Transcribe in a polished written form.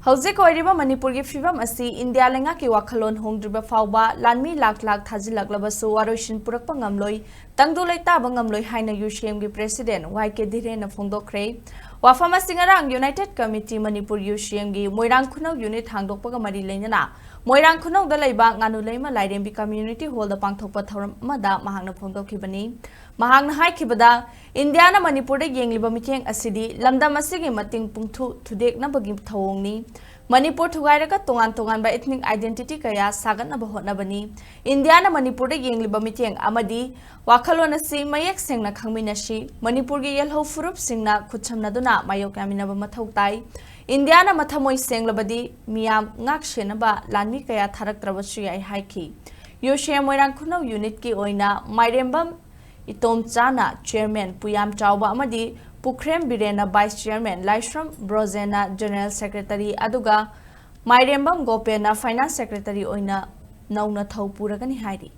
Houjik oiriba Manipur ki phibham ashi India leingak-ki wakhallon hongdriba phaoba Lanmee Lakh-Lakh Thajinlaklabasu Waroisin Purakpa Ngamloi tangdu leitaba ngamloi haina UCM ki President YK Dhiren na phongdokhre wafam asingarang United Committee Manipur UCM ki moirang khunau unit hangdokpaga mari leinana moirang khunau da leiba nganu leima lairembi community hall da pangthokpa thoram amada mahangna phongdokhibani mahangna haikhibada India na Manipur da yengliba miteng asidi lamdam asigi mating pungthu thudek na bagi thawongni Manipur thugairaga tongan ba ethnic identity kaya sagat na bahot na bani India na Manipur da yengliba miteng amadi wakhallon asi mayek sengna khangminashi Manipur gi yelho furup singna khutchamna duna mayok yamina ba mathau tai India na mathamoi senglabadi miyam ngak shenaba Lanmee kaya tharaktrabasu yai haiki Yoshe moirang khunau unit ki oina mairembam itom chana chairman puyam chawba amadi Pukrem Birena Vice Chairman Laishram Brozena General Secretary aduga Mairembam Gopena Finance Secretary oina nauna thau puragani hairi